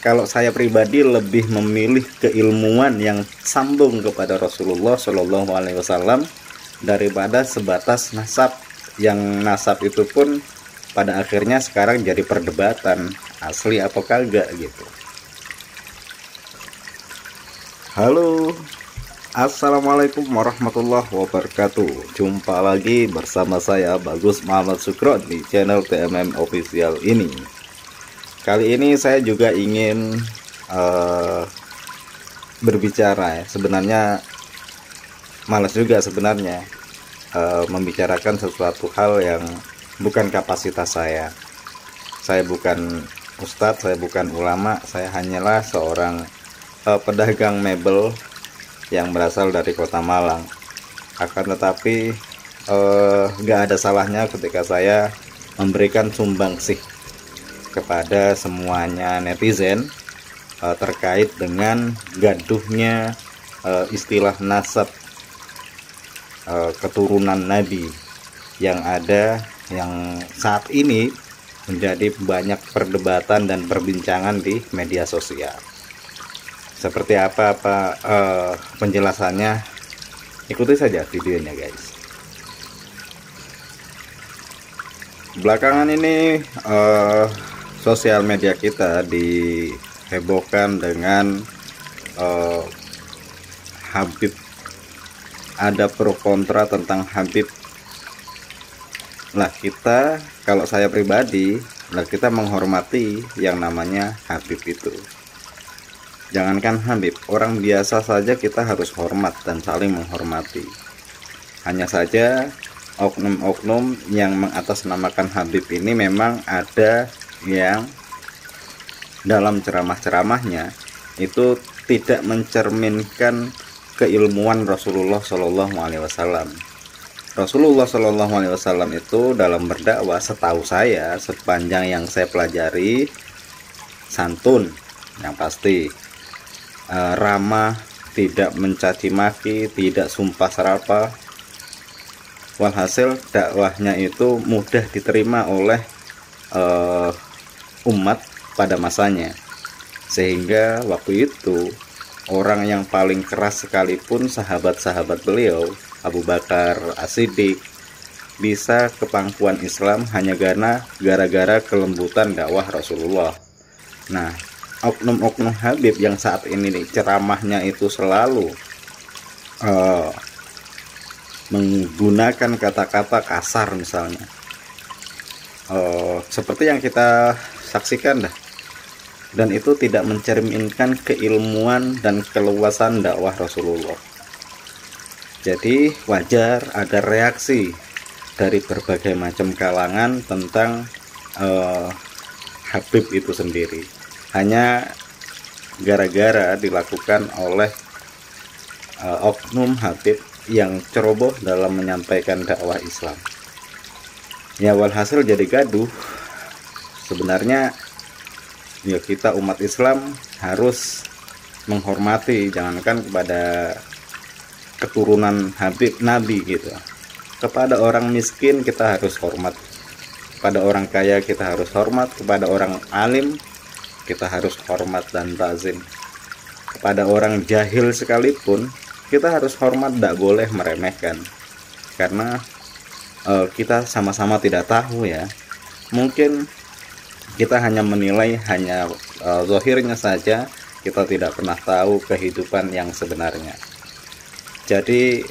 kalau saya pribadi lebih memilih keilmuan yang sambung kepada Rasulullah Shallallahu Alaihi Wasallam daripada sebatas nasab, yang nasab itu pun pada akhirnya sekarang jadi perdebatan asli apa kagak gitu. Halo, assalamualaikum warahmatullahi wabarakatuh. Jumpa lagi bersama saya Bagus Muhammad Sukron di channel TMM Official ini. Kali ini saya juga ingin berbicara ya. Sebenarnya malas juga sebenarnya membicarakan sesuatu hal yang bukan kapasitas saya. Saya bukan ustadz, saya bukan ulama, saya hanyalah seorang pedagang mebel yang berasal dari kota Malang. Akan tetapi gak ada salahnya ketika saya memberikan sumbangsih kepada semuanya netizen terkait dengan gaduhnya istilah nasab keturunan Nabi yang ada, yang saat ini menjadi banyak perdebatan dan perbincangan di media sosial. Seperti apa penjelasannya, ikuti saja videonya guys. Belakangan ini sosial media kita dihebohkan dengan Habib. Ada pro kontra tentang Habib. Nah, kita, kalau saya pribadi, kita menghormati yang namanya Habib itu. Jangankan Habib, orang biasa saja kita harus hormat dan saling menghormati. Hanya saja oknum-oknum yang mengatasnamakan Habib ini memang ada yang dalam ceramah-ceramahnya itu tidak mencerminkan keilmuan Rasulullah Shallallahu Alaihi Wasallam. Rasulullah Shallallahu Alaihi Wasallam itu dalam berdakwah, setahu saya, sepanjang yang saya pelajari, santun yang pasti, ramah, tidak mencaci maki, tidak sumpah serapah. Walhasil dakwahnya itu mudah diterima oleh umat pada masanya, sehingga waktu itu orang yang paling keras sekalipun sahabat-sahabat beliau, Abu Bakar As-Siddiq, bisa ke pangkuan Islam hanya gara-gara kelembutan dakwah Rasulullah. Nah, oknum-oknum Habib yang saat ini ceramahnya itu selalu menggunakan kata-kata kasar misalnya, seperti yang kita saksikan dah, dan itu tidak mencerminkan keilmuan dan keluasan dakwah Rasulullah. Jadi wajar ada reaksi dari berbagai macam kalangan tentang Habib itu sendiri, hanya gara-gara dilakukan oleh oknum Habib yang ceroboh dalam menyampaikan dakwah Islam. Ya, walhasil jadi gaduh. Sebenarnya ya, kita umat Islam harus menghormati, jangankan kepada keturunan Habib Nabi gitu. Kepada orang miskin kita harus hormat, kepada orang kaya kita harus hormat, kepada orang alim kita harus hormat dan tazim, kepada orang jahil sekalipun kita harus hormat, tidak boleh meremehkan, karena kita sama-sama tidak tahu ya. Mungkin kita hanya menilai hanya zahirnya saja, kita tidak pernah tahu kehidupan yang sebenarnya. Jadi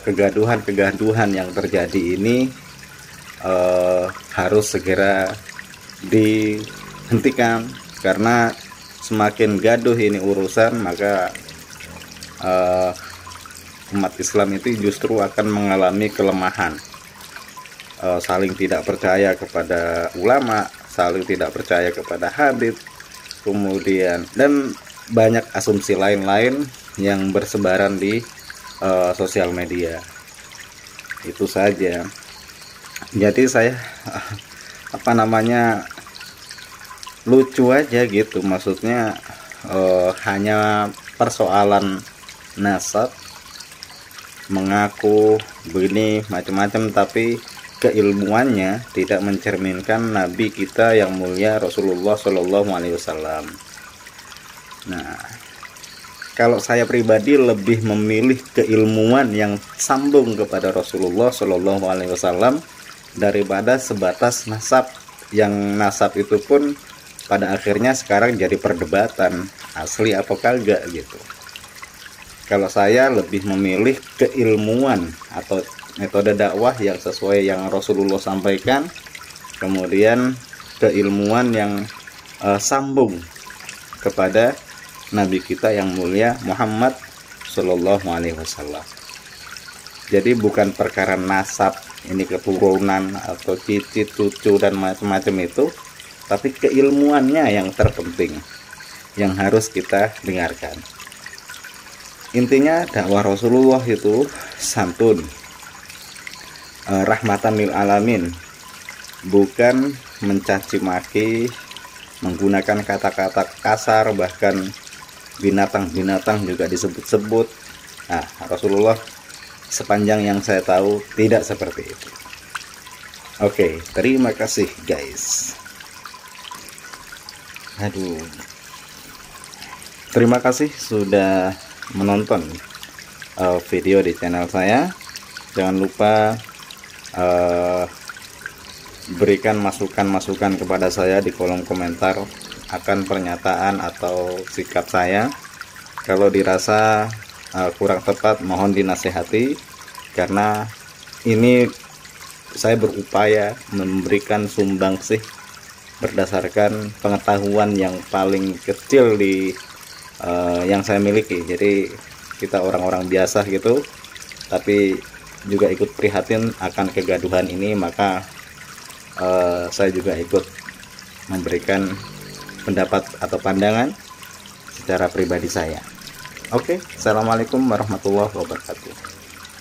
kegaduhan-kegaduhan yang terjadi ini harus segera dihentikan, karena semakin gaduh ini urusan, maka umat Islam itu justru akan mengalami kelemahan, saling tidak percaya kepada ulama, saling tidak percaya kepada Habib, kemudian dan banyak asumsi lain-lain yang bersebaran di sosial media. Itu saja. Jadi saya lucu aja gitu, maksudnya hanya persoalan nasab, mengaku begini macam-macam, tapi keilmuannya tidak mencerminkan Nabi kita yang mulia Rasulullah Shallallahu Alaihi Wasallam. Nah, kalau saya pribadi lebih memilih keilmuan yang sambung kepada Rasulullah Shallallahu Alaihi Wasallam daripada sebatas nasab, yang nasab itu pun pada akhirnya sekarang jadi perdebatan asli apa kagak gitu. Kalau saya lebih memilih keilmuan atau metode dakwah yang sesuai yang Rasulullah sampaikan, kemudian keilmuan yang sambung kepada Nabi kita yang mulia Muhammad Shallallahu Alaihi Wasallam. Jadi bukan perkara nasab, ini keturunan atau cicit cucu dan macam-macam itu, tapi keilmuannya yang terpenting yang harus kita dengarkan. Intinya dakwah Rasulullah itu santun, rahmatan lil alamin, bukan mencaci maki, menggunakan kata-kata kasar, bahkan binatang-binatang juga disebut-sebut. Nah, Rasulullah sepanjang yang saya tahu tidak seperti itu. Oke, terima kasih guys. Terima kasih sudah menonton video di channel saya. Jangan lupa berikan masukan-masukan kepada saya di kolom komentar akan pernyataan atau sikap saya. Kalau dirasa kurang tepat, mohon dinasehati, karena ini saya berupaya memberikan sumbangsih berdasarkan pengetahuan yang paling kecil di yang saya miliki. Jadi kita orang-orang biasa gitu, tapi juga ikut prihatin akan kegaduhan ini, maka saya juga ikut memberikan pendapat atau pandangan secara pribadi saya. Oke, assalamualaikum warahmatullahi wabarakatuh.